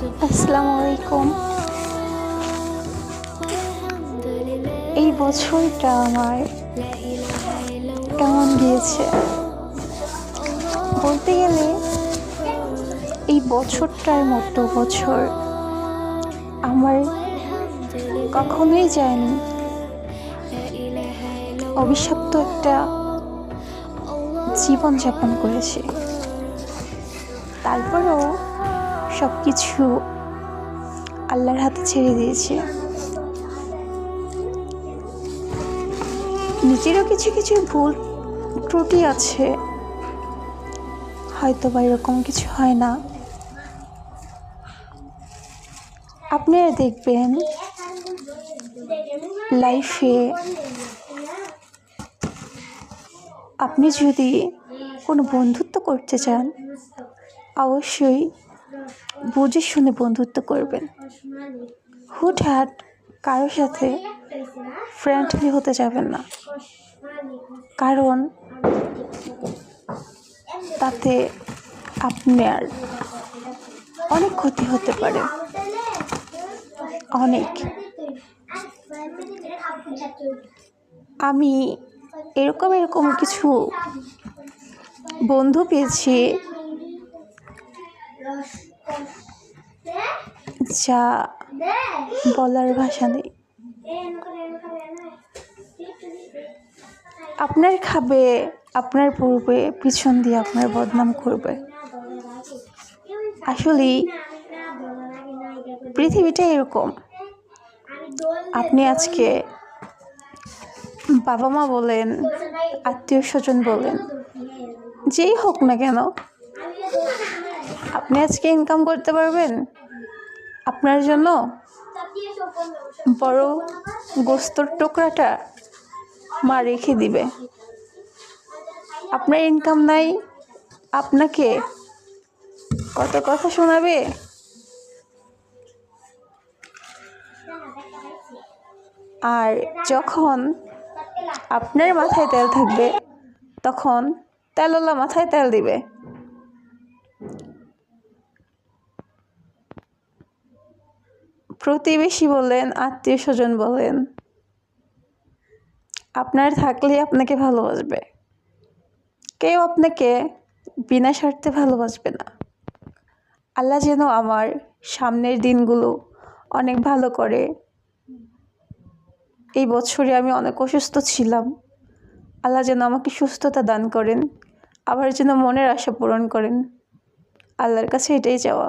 আসসালামু আলাইকুম। এই বছরটা আমার কেমন গিয়েছে বলতে গেলে এই বছরটার মতো বছর আমার কখনোই যায়নি। অভিশপ্ত একটা জীবনযাপন করেছি, তারপরেও সব কিছু আল্লাহর হাতে ছেড়ে দিয়েছি। নিজেরও কিছু কিছু ভুল ত্রুটি আছে, হয়তো বা এরকম কিছু হয় না। আপনারা দেখবেন লাইফে আপনি যদি কোনো বন্ধুত্ব করতে চান, অবশ্যই বুঝে শুনে বন্ধুত্ব করবেন। হুটহাট কারোর সাথে ফ্রেন্ডলি হতে যাবেন না, কারণ তাতে আপনার অনেক ক্ষতি হতে পারে, অনেক। আমি এরকম কিছু বন্ধু পেয়েছি যা বলার ভাষা নেই। আপনার খাবে, আপনার পূর্বে পিছন দিয়ে আপনার বদনাম করবে। আসলে পৃথিবীটা এরকম, আপনি আজকে বাবা মা বলেন, আত্মীয় স্বজন বলেন, যেই হোক না কেন, আপনি আজকে ইনকাম করতে পারবেন, আপনার জন্য বড় গোস্তর টুকরাটা মা রেখে দিবে। আপনার ইনকাম নাই, আপনাকে কত কথা শোনাবে। আর যখন আপনার মাথায় তেল থাকবে, তখন তেলওয়ালা মাথায় তেল দিবে। প্রতিবেশী বলেন, আত্মীয় স্বজন বলেন, আপনার থাকলেই আপনাকে ভালোবাসবে। কেউ আপনাকে বিনা স্বার্থে ভালোবাসবে না। আল্লাহ যেন আমার সামনের দিনগুলো অনেক ভালো করে। এই বছরে আমি অনেক অসুস্থ ছিলাম, আল্লাহ যেন আমাকে সুস্থতা দান করেন, আবার যেন মনের আশা পূরণ করেন। আল্লাহর কাছে এটাই চাওয়া।